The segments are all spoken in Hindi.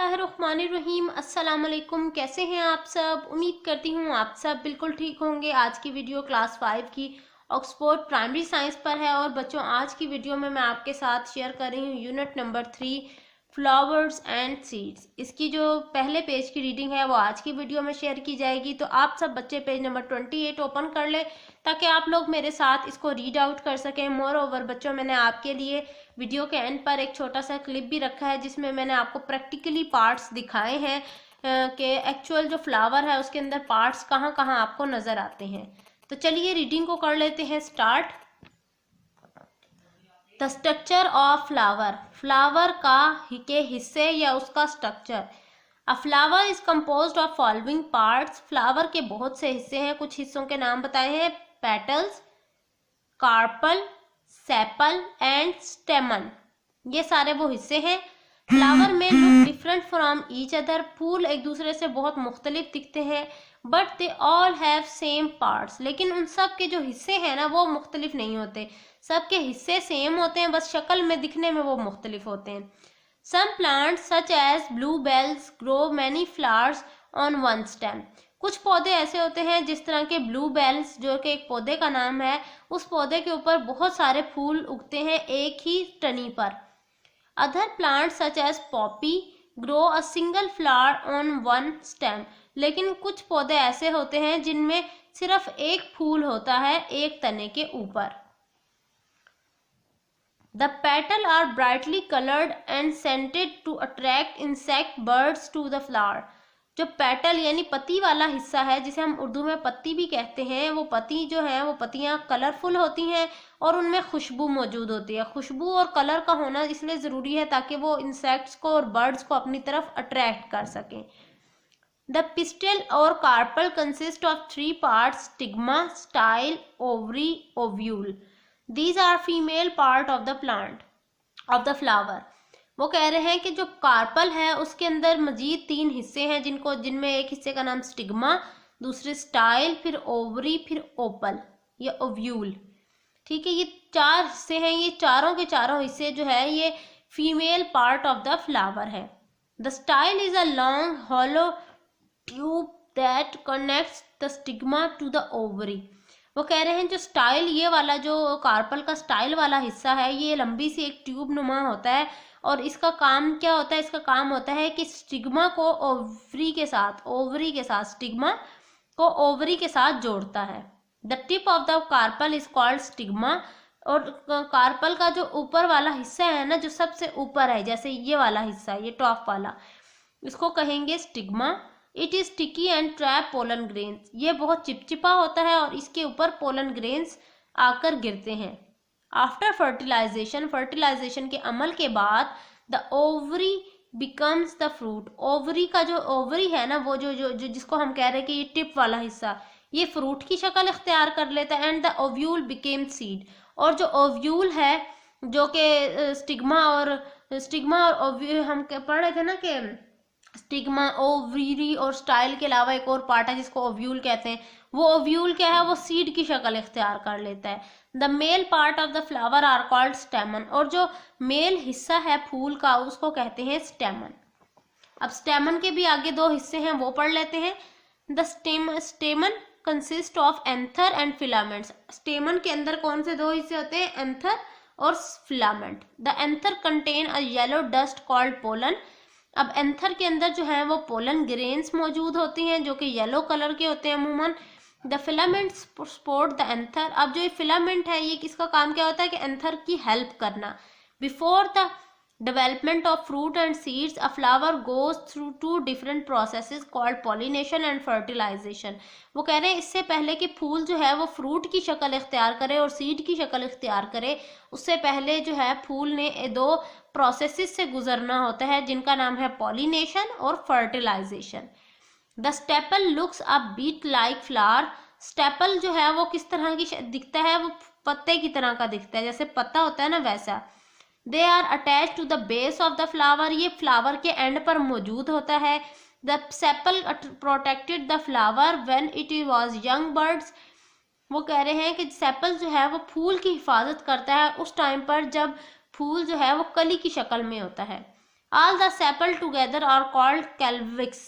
बिस्मिल्लाहिर्रहमानिर्रहीम। अस्सलाम वालेकुम। कैसे हैं आप सब? उम्मीद करती हूँ आप सब बिल्कुल ठीक होंगे। आज की वीडियो क्लास 5 की ऑक्सफोर्ड प्राइमरी साइंस पर है। और बच्चों, आज की वीडियो में मैं आपके साथ शेयर कर रही हूँ unit number 3 flowers and seeds. इसकी जो पहले पेज की रीडिंग है वो आज की वीडियो में शेयर की जाएगी। तो आप सब बच्चे पेज नंबर 28 ओपन कर लें ताकि आप लोग मेरे साथ इसको रीड आउट कर सकें। मोर ओवर बच्चों, मैंने आपके लिए वीडियो के एंड पर एक छोटा सा क्लिप भी रखा है जिसमें मैंने आपको प्रैक्टिकली पार्ट्स दिखाए हैं कि एक्चुअल जो फ्लावर है उसके अंदर पार्ट्स कहाँ कहाँ आपको नजर आते हैं। तो चलिए रीडिंग को कर लेते हैं start. The structure of flower, flower के हिस्से या उसका structure. A flower is composed of following parts, flower के बहुत से हिस्से हैं। कुछ हिस्सों के नाम बताए हैं: petals, carpel, sepal and stamen. ये सारे वो हिस्से हैं। फ्लावर में look different from each other, फूल एक दूसरे से बहुत मुख्तलिफ दिखते हैं। But they all have same parts, लेकिन उन सब के जो हिस्से हैं ना वो मुख्तलिफ नहीं होते। सबके हिस्से सेम होते हैं, बस शक्ल में दिखने में वो मुख्तलिफ होते हैं। Some plants such as bluebells grow many flowers on one stem. कुछ पौधे ऐसे होते हैं जिस तरह के ब्लूबेल्स, जो कि एक पौधे का नाम है, उस पौधे के ऊपर बहुत सारे फूल उगते हैं एक ही टनी पर। Other plants such as poppy grow a single flower on one stem. लेकिन कुछ पौधे ऐसे होते हैं जिनमें सिर्फ एक फूल होता है एक तने के ऊपर। The petals are brightly colored and scented to attract insect birds to the flower. जो पेटल यानी पत्ती वाला हिस्सा है, जिसे हम उर्दू में पत्ती भी कहते हैं, वो पत्ती जो है वो पत्तियां कलरफुल होती हैं और उनमें खुशबू मौजूद होती है। खुशबू और कलर का होना इसलिए ज़रूरी है ताकि वो इंसेक्ट्स को और बर्ड्स को अपनी तरफ अट्रैक्ट कर सकें। द पिस्टल और carpel consist of 3 parts: stigma, style, ovary, ovule. These are female part of the plant of the flower. वो कह रहे हैं कि जो कार्पल है उसके अंदर मजीद 3 हिस्से हैं जिनमें एक हिस्से का नाम स्टिग्मा, दूसरे स्टाइल, फिर ओवरी, फिर ओपल या ओव्यूल। ठीक है, ये 4 हिस्से हैं। ये चारों के चारों हिस्से जो है ये female part of the flower है। The style is a long hollow tube that connects the stigma to the ovary. वो कह रहे हैं जो स्टाइल, ये वाला जो कार्पल का स्टाइल वाला हिस्सा है, ये लंबी सी एक ट्यूब नुमा होता है और इसका काम क्या होता है? इसका काम होता है कि स्टिग्मा को ओवरी के साथ स्टिग्मा को ओवरी के साथ जोड़ता है। The tip of the carpel is called stigma. और कार्पल का जो ऊपर वाला हिस्सा है ना, जो सबसे ऊपर है, जैसे ये वाला हिस्सा, ये टॉप वाला, इसको कहेंगे stigma. It is sticky and trap pollen grains. ये बहुत चिपचिपा होता है और इसके ऊपर पोलन ग्रेन्स आकर गिरते हैं। आफ्टर फर्टिलाइजेशन, फर्टिलाइजेशन के अमल के बाद, the ovary becomes the fruit. Ovary का जो ओवरी है ना, वो जो जिसको हम कह रहे हैं कि ये टिप वाला हिस्सा, ये फ्रूट की शक्ल इख्तियार कर लेता है। And the ovule became seed. और जो ओव्यूल है, जो कि स्टिग्मा और ओव्यूल हम पढ़ रहे थे ना कि स्टिग्मा, ओवरी और स्टाइल के अलावा एक और पार्ट है जिसको ओव्यूल कहते हैं। वो ओव्यूल क्या है? वो सीड की शक्ल इख्तियार कर लेता है। The male part of the flower are called stamen. और जो मेल हिस्सा है फूल का उसको कहते हैं स्टेमन। अब स्टेमन के भी आगे 2 हिस्से हैं, वो पढ़ लेते हैं। The स्टेमन consist of anther and filaments. स्टेमन के अंदर कौन से 2 हिस्से होते हैं? एंथर और filament. The anther contain a yellow dust called pollen. अब एंथर के अंदर जो है वो पोलन ग्रेन्स मौजूद होती हैं जो कि येलो कलर के होते हैं अमूमन। The filaments support the anther. अब जो ये फिलामेंट है, ये किसका काम क्या होता है? कि एंथर की हेल्प करना। Before the development of fruit and seeds, a flower goes through 2 different processes called pollination and fertilisation. वो कह रहे हैं इससे पहले कि फूल जो है वो फ्रूट की शक्ल इख्तियार करे और सीड की शक्ल इख्तियार करे, उससे पहले जो है फूल ने 2 प्रोसेसेस से गुजरना होता है जिनका नाम है पॉलिनेशन और fertilisation. The sepal looks a bit like flower. Sepal जो है वो किस तरह की दिखता है? वो पत्ते की तरह का दिखता है, जैसे पत्ता होता है ना वैसा। They are attach to the base of the flower. ये फ्लावर के एंड पर मौजूद होता है। The sepal protected the flower when it was young buds. वो कह रहे हैं कि सेपल जो है वो फूल की हिफाजत करता है उस टाइम पर जब फूल जो है वो कली की शक्ल में होता है। All the sepal together are called calyx.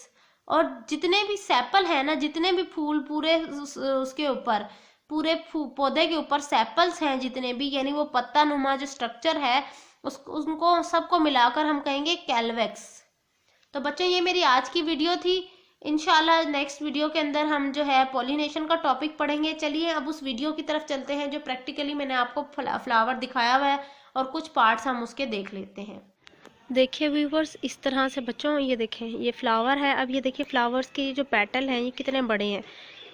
और जितने भी सेपल है ना, जितने भी फूल पूरे उसके ऊपर, पूरे पौधे के ऊपर सेपल्स हैं जितने भी, यानी वो पत्ता नुमा जो स्ट्रक्चर है उनको सबको मिलाकर हम कहेंगे कैलवेक्स। तो बच्चों ये मेरी आज की वीडियो थी। इंशाल्लाह नेक्स्ट वीडियो के अंदर हम जो है पॉलिनेशन का टॉपिक पढ़ेंगे। चलिए अब उस वीडियो की तरफ चलते हैं जो प्रैक्टिकली मैंने आपको फ्लावर दिखाया हुआ है, और कुछ पार्ट्स हम उसके देख लेते हैं। देखिए व्यूवर्स, इस तरह से बच्चों ये देखें, ये फ्लावर है। अब ये देखिए फ्लावर्स के जो पेटल हैं ये कितने बड़े हैं।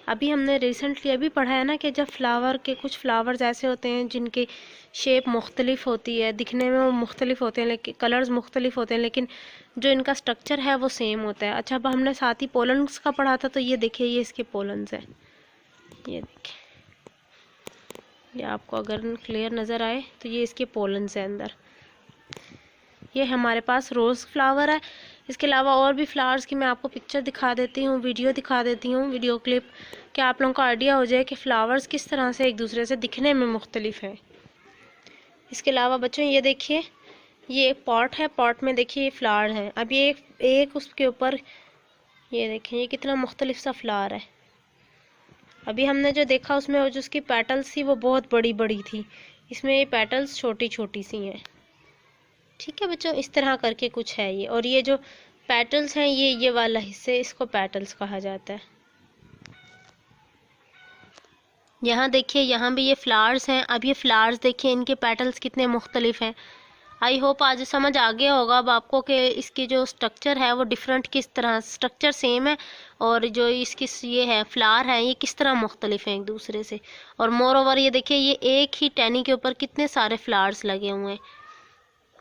अभी हमने रिसेंटली अभी पढ़ा है ना कि जब फ्लावर के कुछ फ्लावर्स ऐसे होते हैं जिनकी शेप मुख्तलिफ होती है, दिखने में वो मुख्तलिफ होते हैं, लेकिन कलर्स मुख्तलिफ होते हैं, लेकिन जो इनका स्ट्रक्चर है वो सेम होता है। अच्छा, अब हमने साथ ही पोलन्स का पढ़ा था, तो ये देखिए ये इसके पोलन्स हैं। ये देखिए, ये आपको अगर क्लियर नज़र आए तो ये इसके पोलन्स हैं अंदर। ये हमारे पास रोज़ फ्लावर है। इसके अलावा और भी फ्लावर्स की मैं आपको पिक्चर दिखा देती हूँ, वीडियो दिखा देती हूँ, वीडियो क्लिप, कि आप लोगों को आइडिया हो जाए कि फ़्लावर्स किस तरह से एक दूसरे से दिखने में मुख्तलिफ है। इसके अलावा बच्चों ये देखिए, ये एक पॉट है, पॉट में देखिए ये फ्लावर है। अब ये एक उसके ऊपर ये देखें, ये कितना मुख्तलिफ सा फ्लावर है। अभी हमने जो देखा उसमें जो उसकी पेटल्स थी वो बहुत बड़ी बड़ी थी, इसमें ये पेटल्स छोटी छोटी सी हैं। ठीक है बच्चों, इस तरह करके कुछ है ये। और ये जो पेटल्स हैं ये वाला हिस्से, इसको पेटल्स कहा जाता है। यहाँ देखिए, यहाँ भी ये फ्लावर्स हैं। अब ये फ्लावर्स देखिए, इनके पेटल्स कितने मुख्तलिफ हैं। आई होप आज समझ आ गया होगा अब आपको कि इसकी जो स्ट्रक्चर है वो डिफरेंट किस तरह, स्ट्रक्चर सेम है और जो इसकी ये है फ्लावर है ये किस तरह मुख्तलिफ हैं एक दूसरे से। और मोर ओवर ये देखिए, ये एक ही टहनी के ऊपर कितने सारे फ्लावर्स लगे हुए हैं।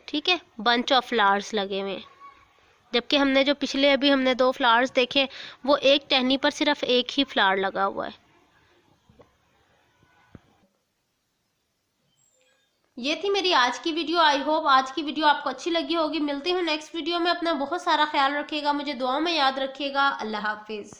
ठीक है, बंच ऑफ फ्लावर्स लगे हुए हैं। जबकि हमने जो पिछले अभी हमने 2 फ्लावर्स देखे, वो एक टहनी पर सिर्फ एक ही फ्लावर लगा हुआ है। ये थी मेरी आज की वीडियो। आई होप आज की वीडियो आपको अच्छी लगी होगी। मिलती हूँ नेक्स्ट वीडियो में। अपना बहुत सारा ख्याल रखिएगा, मुझे दुआ में याद रखिएगा। अल्लाह हाफिज़।